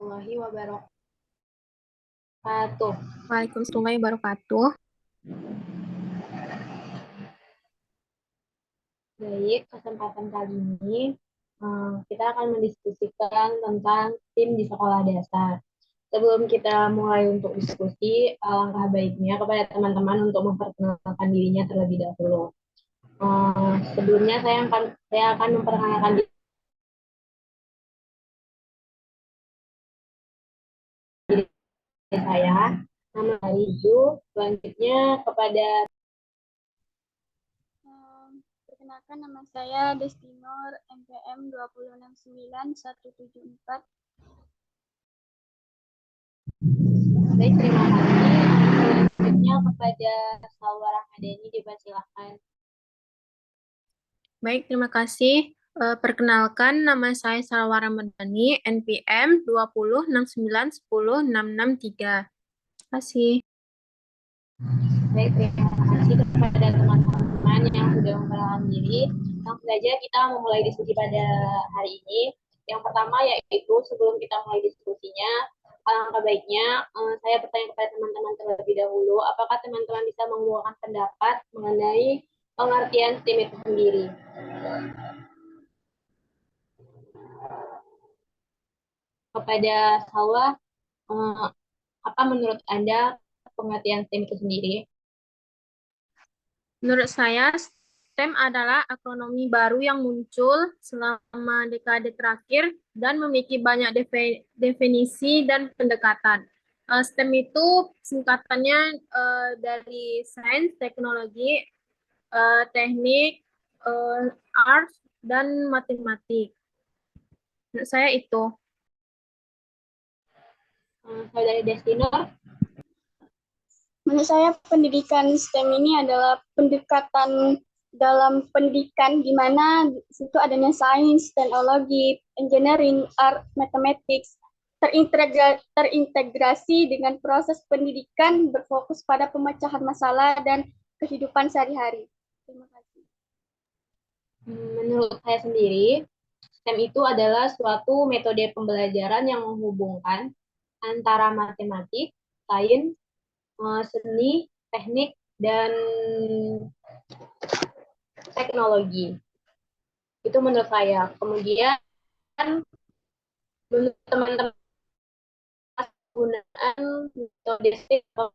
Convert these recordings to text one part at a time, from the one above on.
Warahmatullahi wabarakatuh. Waalaikumsalam warahmatullahi wabarakatuh. Baik, kesempatan kali ini kita akan mendiskusikan tentang tim di sekolah dasar. Sebelum kita mulai untuk diskusi, alangkah baiknya kepada teman-teman untuk memperkenalkan dirinya terlebih dahulu. Sebelumnya saya akan memperkenalkan diri saya. Nama saya Izu. Selanjutnya kepada Perkenalkan, nama saya Destinor NPM 2069174. baik, terima kasih. Selanjutnya kepada Salwa Rahmadani, dipersilahkan. Baik, terima kasih. Perkenalkan, nama saya Salwa Ramadhani, NPM 2069106663. Terima kasih. Baik, terima kasih kepada teman-teman yang sudah memperkenalkan diri. Langsung saja kita memulai diskusi pada hari ini. Yang pertama yaitu sebelum kita mulai diskusinya, alangkah baiknya saya bertanya kepada teman-teman terlebih dahulu, apakah teman-teman bisa mengemukakan pendapat mengenai pengertian STEM itu sendiri? Kepada Salwa, apa menurut Anda pengertian STEM itu sendiri? Menurut saya, STEM adalah akronomi baru yang muncul selama dekade terakhir dan memiliki banyak definisi dan pendekatan. STEM itu singkatannya dari sains, teknologi, teknik, arts, dan matematik. Menurut saya itu. Saudari Destinor? Menurut saya, pendidikan STEM ini adalah pendekatan dalam pendidikan di mana di situ adanya sains, teknologi, engineering, art, mathematics, terintegrasi dengan proses pendidikan berfokus pada pemecahan masalah dan kehidupan sehari-hari. Terima kasih. Menurut saya sendiri, STEM itu adalah suatu metode pembelajaran yang menghubungkan antara matematik, sains, seni, teknik, dan teknologi. Itu menurut saya. Kemudian menurut teman-teman penggunaan metode STEM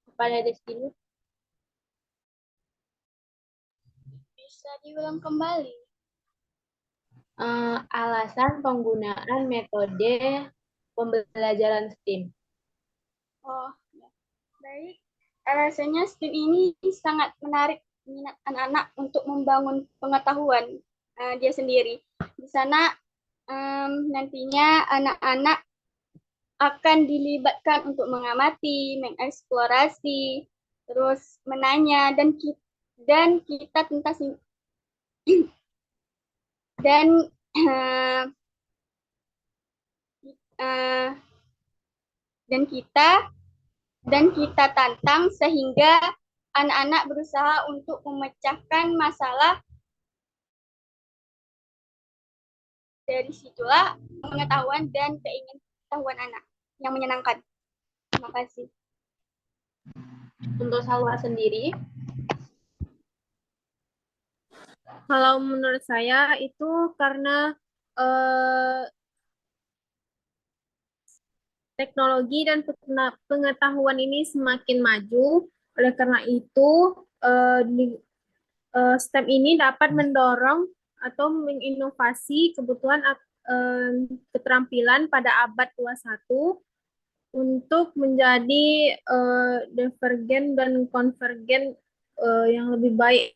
kepada Destiny, Bisa diulang kembali. alasan penggunaan metode pembelajaran STEM. Oh, ya. Baik. Alasannya STEM ini sangat menarik minat anak-anak untuk membangun pengetahuan dia sendiri. Di sana nantinya anak-anak akan dilibatkan untuk mengamati, mengeksplorasi, terus menanya dan kita tentang dan uh, uh, dan kita tantang sehingga anak-anak berusaha untuk memecahkan masalah. Dari situlah pengetahuan dan keingintahuan anak yang menyenangkan. Terima kasih. Untuk Salwa sendiri, Kalau menurut saya itu karena eh, teknologi dan pengetahuan ini semakin maju. Oleh karena itu, STEM ini dapat mendorong atau menginovasi kebutuhan keterampilan pada abad 21 untuk menjadi divergen dan konvergen yang lebih baik,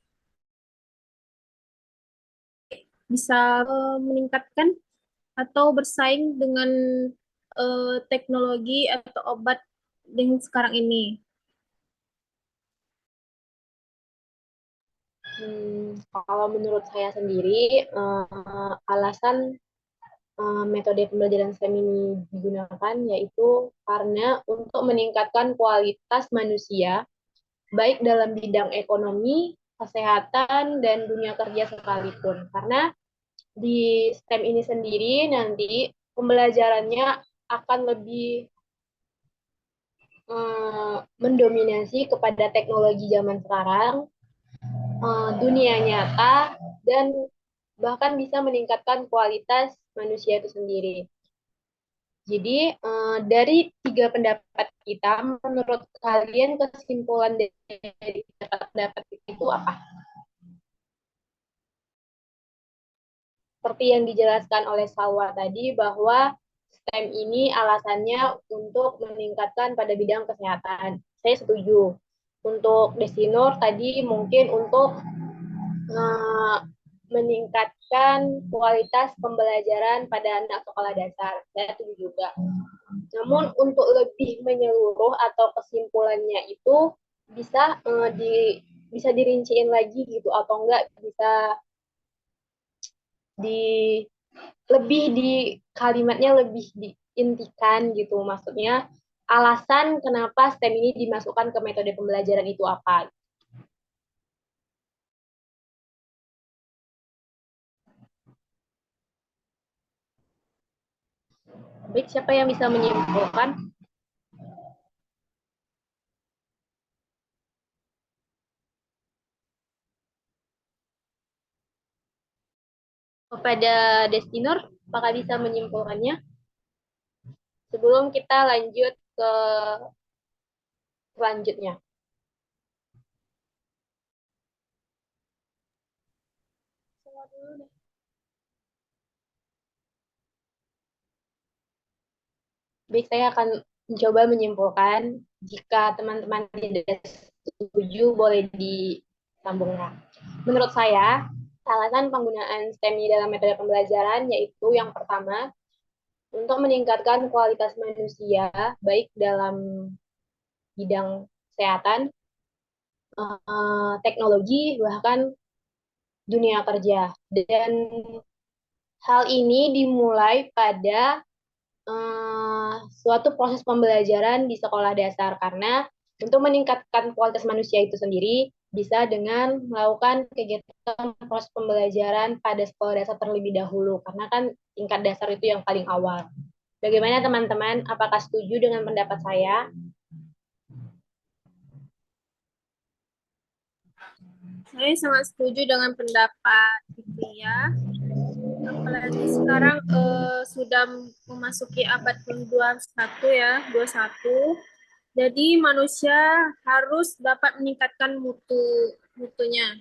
bisa meningkatkan atau bersaing dengan teknologi atau obat yang sekarang ini. kalau menurut saya sendiri, alasan metode pembelajaran STEM ini digunakan yaitu karena untuk meningkatkan kualitas manusia baik dalam bidang ekonomi, kesehatan, dan dunia kerja sekalipun. Karena di STEM ini sendiri nanti pembelajarannya akan lebih mendominasi kepada teknologi zaman sekarang, dunia nyata, dan bahkan bisa meningkatkan kualitas manusia itu sendiri. Jadi dari tiga pendapat kita, menurut kalian kesimpulan dari pendapat itu apa? Seperti yang dijelaskan oleh Salwa tadi, bahwa STEM ini alasannya untuk meningkatkan pada bidang kesehatan. Saya setuju. Untuk Desinur tadi mungkin untuk meningkatkan kualitas pembelajaran pada anak sekolah dasar. Saya setuju juga. Namun untuk lebih menyeluruh atau kesimpulannya itu bisa bisa dirinciin lagi gitu, atau enggak bisa di lebih di kalimatnya lebih diintikan gitu, maksudnya alasan kenapa STEM ini dimasukkan ke metode pembelajaran itu apa. Baik, siapa yang bisa menyimpulkan? Kepada Destinor, apakah bisa menyimpulkannya? Sebelum kita lanjut ke selanjutnya. Baik, saya akan mencoba menyimpulkan. Jika teman-teman tidak setuju, boleh disambungkan. Menurut saya, alasan penggunaan STEM ini dalam metode pembelajaran yaitu yang pertama, untuk meningkatkan kualitas manusia, baik dalam bidang kesehatan, teknologi, bahkan dunia kerja. Dan hal ini dimulai pada suatu proses pembelajaran di sekolah dasar, karena untuk meningkatkan kualitas manusia itu sendiri bisa dengan melakukan kegiatan proses pembelajaran pada sekolah dasar terlebih dahulu, karena kan tingkat dasar itu yang paling awal. Bagaimana teman-teman? Apakah setuju dengan pendapat saya? Saya sangat setuju dengan pendapat Fitria. Apalagi sekarang sudah memasuki abad ke-21 ya, 21. Jadi manusia harus dapat meningkatkan mutunya.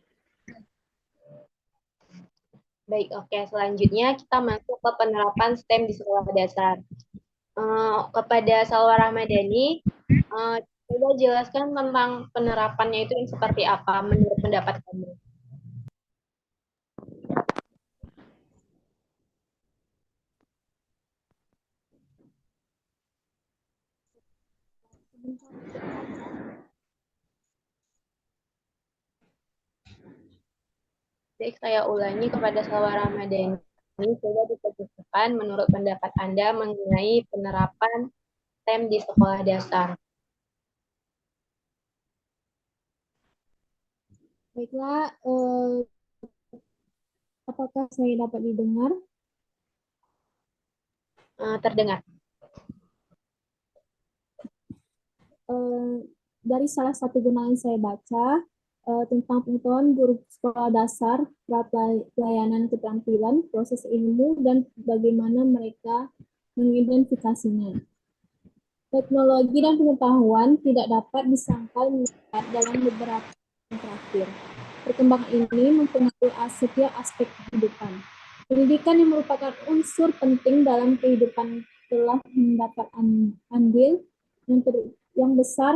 Baik, oke. Selanjutnya kita masuk ke penerapan STEM di sekolah dasar. Kepada Salwa Rahmadani, coba jelaskan tentang penerapannya itu yang seperti apa menurut pendapat kamu. Baik, saya ulangi kepada Salwa Ramadhani. Coba diceritakan menurut pendapat Anda mengenai penerapan STEM di sekolah dasar. Baiklah, apakah saya dapat didengar? Terdengar. Dari salah satu jurnal yang saya baca tentang pengetahuan guru sekolah dasar, pelayanan keterampilan, proses ilmu, dan bagaimana mereka mengidentifikasinya. Teknologi dan pengetahuan tidak dapat disangkal meningkat dalam beberapa tahun terakhir. Perkembangan ini mempengaruhi setiap aspek kehidupan. Pendidikan yang merupakan unsur penting dalam kehidupan telah mendapat andil yang besar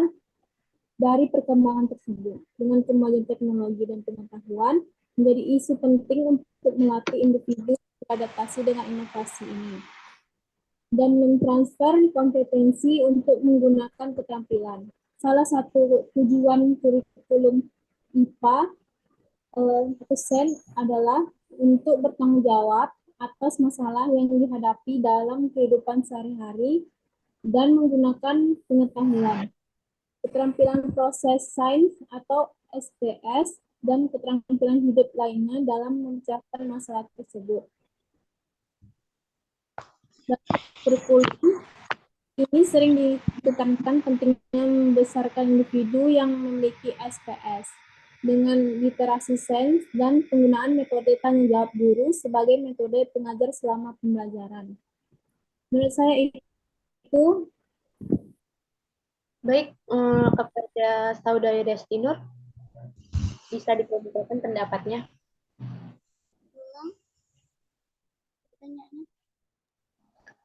dari perkembangan tersebut. Dengan kemajuan teknologi dan pengetahuan menjadi isu penting untuk melatih individu beradaptasi dengan inovasi ini dan mentransfer kompetensi untuk menggunakan keterampilan. Salah satu tujuan kurikulum IPA adalah untuk bertanggung jawab atas masalah yang dihadapi dalam kehidupan sehari-hari dan menggunakan pengetahuan keterampilan proses sains atau SPS, dan keterampilan hidup lainnya dalam memecahkan masalah tersebut. Dalam kurikulum ini sering ditekankan pentingnya membesarkan individu yang memiliki SPS dengan literasi sains dan penggunaan metode tanggung jawab guru sebagai metode pengajar selama pembelajaran. Menurut saya itu. Baik, kepada Saudari Destinur, bisa dikemukakan pendapatnya. Pertanyaannya.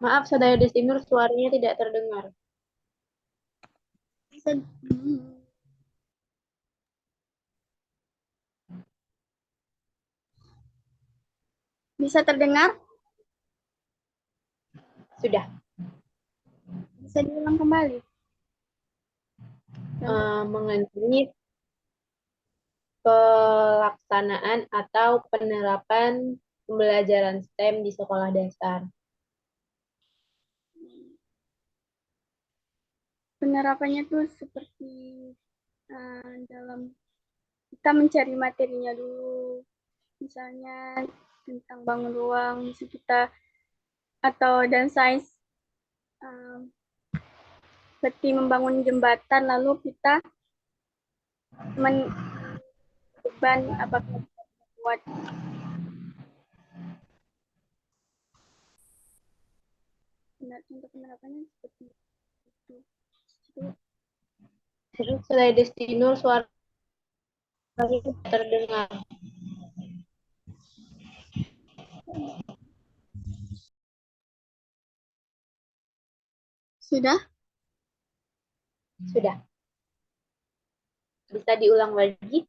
Maaf, Saudari Destinur, suaranya tidak terdengar. Bisa terdengar? Sudah. Bisa diulang kembali? Mengenai pelaksanaan atau penerapan pembelajaran STEM di sekolah dasar. Penerapannya tuh seperti dalam kita mencari materinya dulu, misalnya tentang bangun ruang, bisa kita dan sains seperti membangun jembatan, lalu kita beban apakah buat untuk penerapannya seperti itu. Saudari Destinur, suaranya tidak terdengar. Sudah? Sudah. Bisa diulang lagi?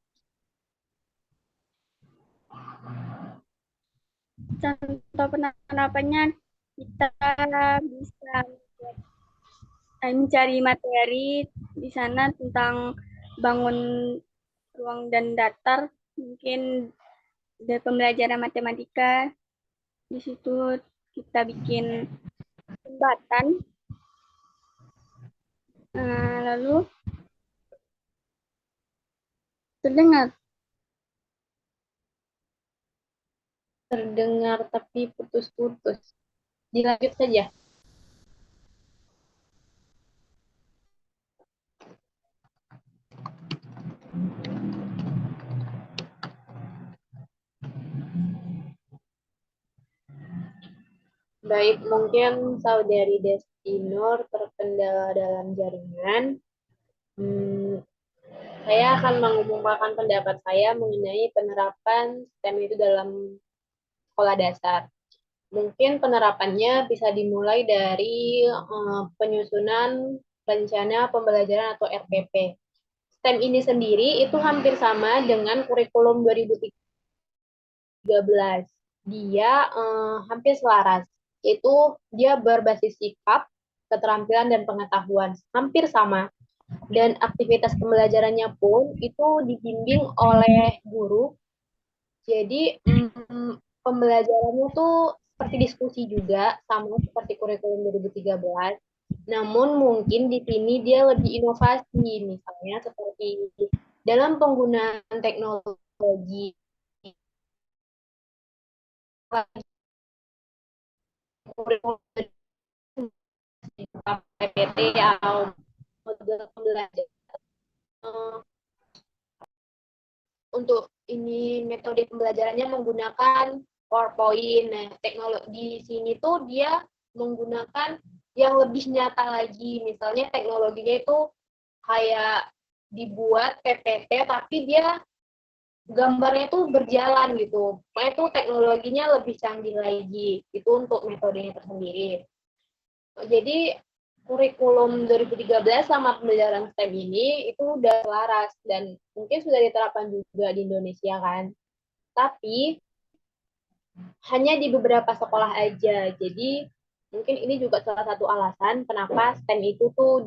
Contoh penerapannya kita bisa mencari materi di sana tentang bangun ruang dan datar, mungkin dari pembelajaran matematika. Di situ kita bikin jembatan, lalu terdengar. Terdengar tapi putus-putus. Dilanjut saja. Baik, mungkin Saudari Destinur terkendala dalam jaringan. Saya akan mengumumkan pendapat saya mengenai penerapan STEM itu dalam sekolah dasar. Mungkin penerapannya bisa dimulai dari penyusunan rencana pembelajaran atau RPP. STEM ini sendiri itu hampir sama dengan kurikulum 2013. Dia hampir selaras, yaitu dia berbasis sikap, keterampilan, dan pengetahuan. Hampir sama. Dan aktivitas pembelajarannya pun itu dibimbing oleh guru. Jadi pembelajarannya tuh seperti diskusi juga, sama seperti kurikulum 2013. Namun mungkin di sini dia lebih inovasi, misalnya seperti dalam penggunaan teknologi kurikulum PPT atau model pembelajaran. Untuk ini metode pembelajarannya menggunakan PowerPoint. Nah, teknologi di sini tuh dia menggunakan yang lebih nyata lagi. Misalnya teknologinya itu kayak dibuat PPT tapi dia gambarnya tuh berjalan gitu. Nah, itu teknologinya lebih canggih lagi. Itu untuk metodenya tersendiri. Jadi kurikulum 2013 sama pembelajaran STEM ini itu udah selaras dan mungkin sudah diterapkan juga di Indonesia kan. Tapi hanya di beberapa sekolah aja. Jadi mungkin ini juga salah satu alasan kenapa STEM itu tuh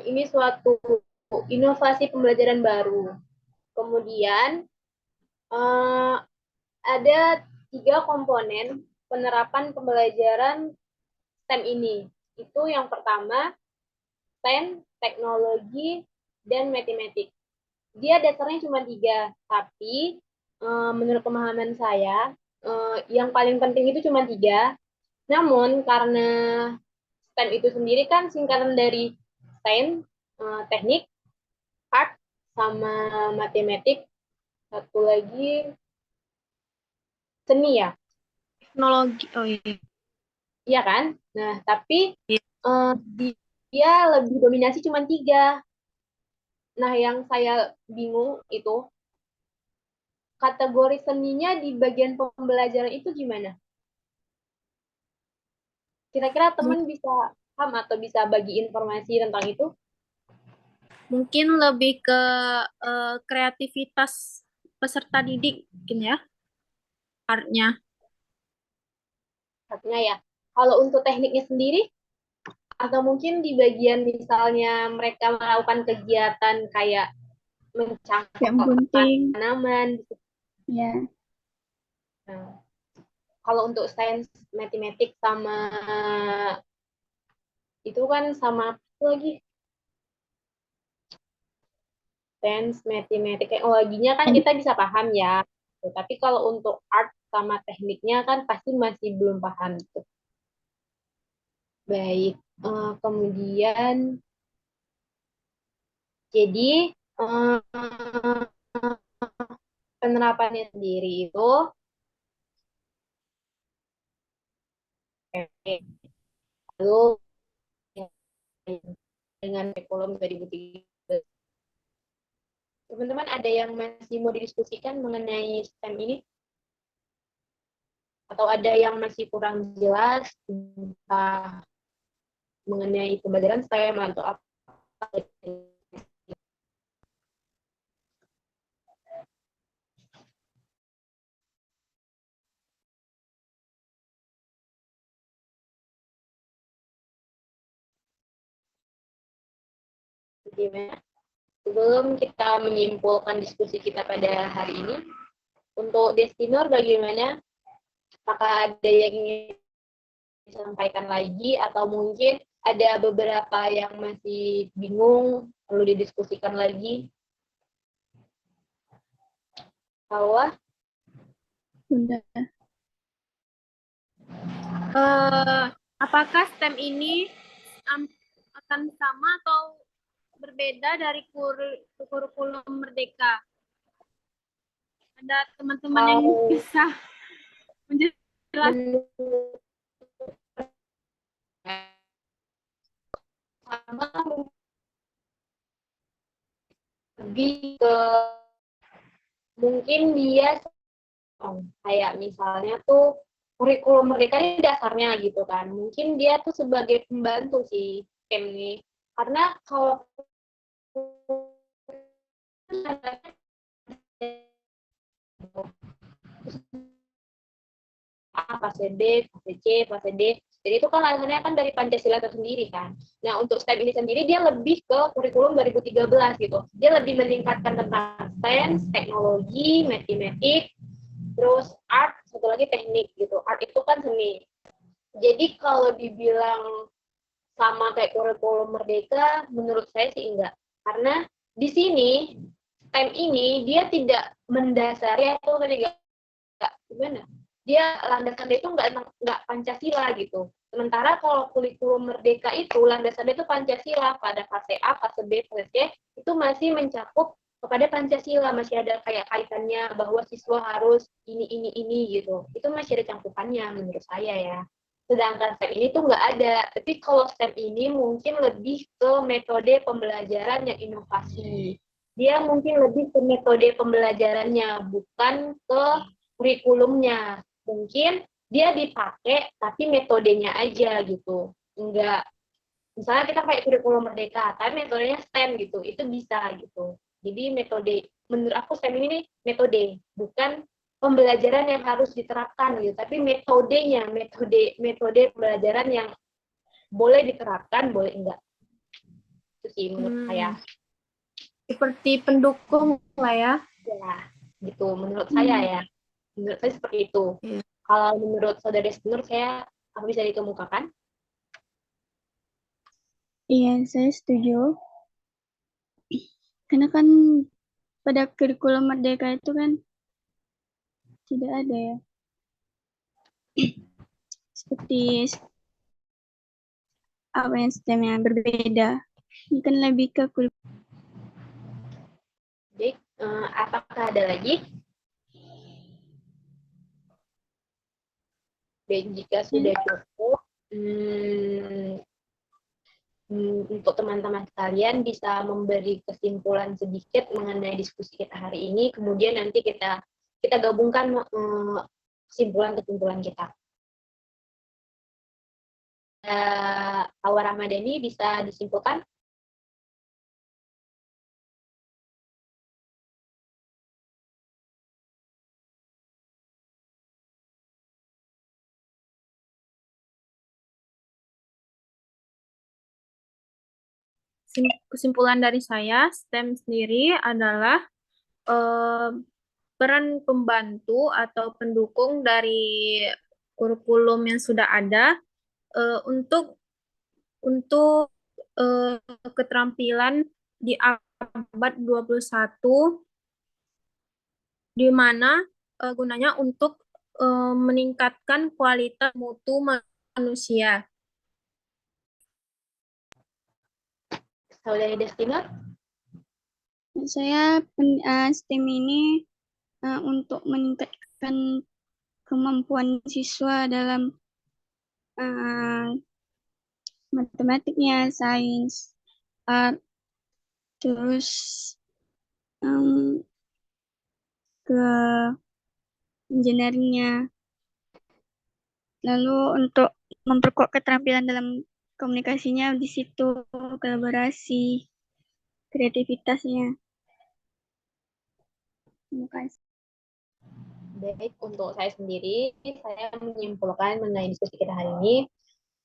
ini suatu inovasi pembelajaran baru. Kemudian ada 3 komponen penerapan pembelajaran STEM ini. Itu yang pertama, STEM, teknologi, dan matematik. Dia dasarnya cuma 3, tapi menurut pemahaman saya, yang paling penting itu cuma 3. Namun, karena STEM itu sendiri kan singkatan dari STEM, teknik, art, sama matematik, satu lagi seni ya, Teknologi. Oh iya. iya kan? Nah, tapi Iya. dia lebih dominasi cuma 3. Nah, yang saya bingung itu kategori seninya di bagian pembelajaran itu gimana? Kira-kira teman bisa paham atau bisa bagi informasi tentang itu? Mungkin lebih ke kreativitas peserta didik mungkin ya, artnya. Artinya ya, kalau untuk tekniknya sendiri, atau mungkin di bagian misalnya mereka melakukan kegiatan kayak Kayak mencangkok gunting. tanaman. Ya. Nah, kalau untuk sains, matematik sama itu kan sama apa lagi? Sains, matematik, teknologinya kan kita bisa paham ya. Tapi kalau untuk art sama tekniknya kan pasti masih belum paham gitu. Baik, kemudian jadi penerapannya sendiri itu lalu dengan kurikulum 2013. Teman-teman ada yang masih mau didiskusikan mengenai STEM ini? Atau ada yang masih kurang jelas entah mengenai pembelajaran STEM atau apa? Gimana? Sebelum kita menyimpulkan diskusi kita pada hari ini, untuk Destinor bagaimana? Apakah ada yang ingin disampaikan lagi atau mungkin ada beberapa yang masih bingung perlu didiskusikan lagi? Hawa? Sudah. Apakah STEM ini akan sama atau berbeda dari kurikulum Merdeka? Ada teman-teman yang bisa menjelaskan? Sama lebih ke mungkin dia kayak misalnya tuh kurikulum mereka ini dasarnya gitu kan. Mungkin dia tuh sebagai pembantu sih STEM ini. Karena kalau A, fase B, fase C, fase D. Jadi itu kan alasannya kan dari Pancasila itu sendiri kan. Nah, untuk STEM ini sendiri dia lebih ke kurikulum 2013 gitu. Dia lebih meningkatkan tentang sains, teknologi, matematik, terus art, satu lagi teknik gitu. Art itu kan seni. Jadi kalau dibilang sama kayak kurikulum Merdeka, menurut saya sih enggak. Karena di sini STEM ini dia tidak mendasari atau tidak gimana? Dia landasannya itu nggak Pancasila gitu. Sementara kalau kurikulum Merdeka itu landasannya itu Pancasila pada fase A, fase B, fase C itu masih mencakup kepada Pancasila, masih ada kayak kaitannya bahwa siswa harus ini gitu. Itu masih ada cangkupannya menurut saya ya. Sedangkan STEM ini tuh nggak ada. Tapi kalau STEM ini mungkin lebih ke metode pembelajaran yang inovasi. Dia mungkin lebih ke metode pembelajarannya, bukan ke kurikulumnya. Mungkin dia dipakai tapi metodenya aja gitu. Enggak, misalnya kita pakai kurikulum Merdeka, tapi metodenya STEM gitu, itu bisa gitu. Jadi metode, menurut aku STEM ini metode, bukan pembelajaran yang harus diterapkan gitu, tapi metodenya, metode pembelajaran yang boleh diterapkan, boleh enggak. Itu sih menurut saya. Seperti pendukung lah ya. Ya, gitu menurut saya ya. Menurut saya seperti itu. Kalau menurut Saudara Destinur, apa bisa dikemukakan? Iya, saya setuju. Karena kan pada kurikulum Merdeka itu kan tidak ada ya. Seperti apa yang STEM yang berbeda. Ini kan lebih ke kurikulum. Baik, apakah ada lagi? Baik, jika sudah cukup, untuk teman-teman sekalian bisa memberi kesimpulan sedikit mengenai diskusi kita hari ini, kemudian nanti kita gabungkan kesimpulan-kesimpulan kita. Hawa Ramadhani bisa disimpulkan? Kesimpulan dari saya, STEM sendiri adalah peran pembantu atau pendukung dari kurikulum yang sudah ada untuk keterampilan di abad 21, di mana gunanya untuk meningkatkan kualitas mutu manusia. Saudari Destinur? Saya STEM ini untuk meningkatkan kemampuan siswa dalam matematiknya, sains, art, terus ke engineeringnya. Lalu untuk memperkuat keterampilan dalam komunikasinya di situ, kolaborasi, kreativitasnya. Terima kasih. Baik, untuk saya sendiri, saya menyimpulkan mengenai diskusi kita hari ini,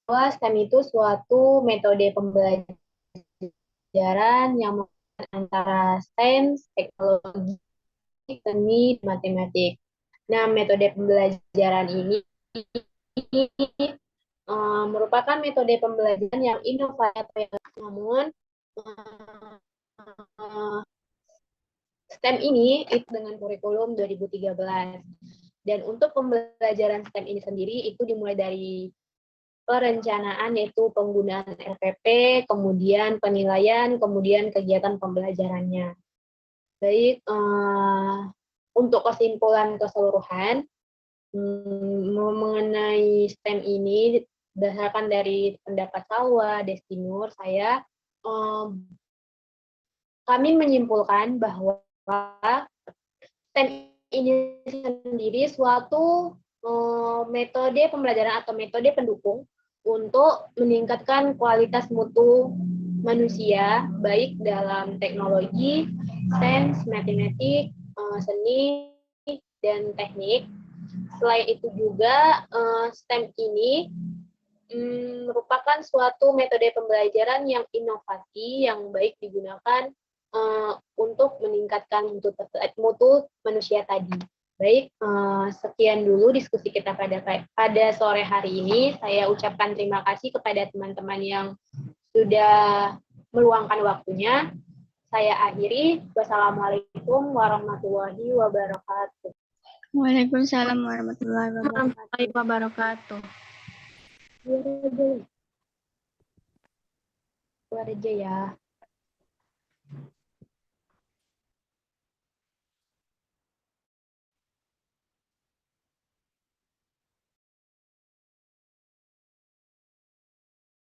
bahwa STEM itu suatu metode pembelajaran yang antara sains, teknologi, seni, matematik. Nah, metode pembelajaran ini merupakan metode pembelajaran yang inovatif, namun STEM ini itu dengan kurikulum 2013. Dan untuk pembelajaran STEM ini sendiri itu dimulai dari perencanaan, yaitu penggunaan RPP, kemudian penilaian, kemudian kegiatan pembelajarannya. Baik, untuk kesimpulan keseluruhan mengenai STEM ini, berdasarkan dari pendapat Salwa, Destinur, kami menyimpulkan bahwa STEM ini sendiri suatu metode pembelajaran atau metode pendukung untuk meningkatkan kualitas mutu manusia, baik dalam teknologi, sains, matematik, seni, dan teknik. Selain itu juga STEM ini merupakan suatu metode pembelajaran yang inovasi, yang baik digunakan untuk meningkatkan mutu manusia tadi. Baik, sekian dulu diskusi kita pada sore hari ini. Saya ucapkan terima kasih kepada teman-teman yang sudah meluangkan waktunya. Saya akhiri. Wassalamualaikum warahmatullahi wabarakatuh. Waalaikumsalam warahmatullahi wabarakatuh. Keluar aja ya.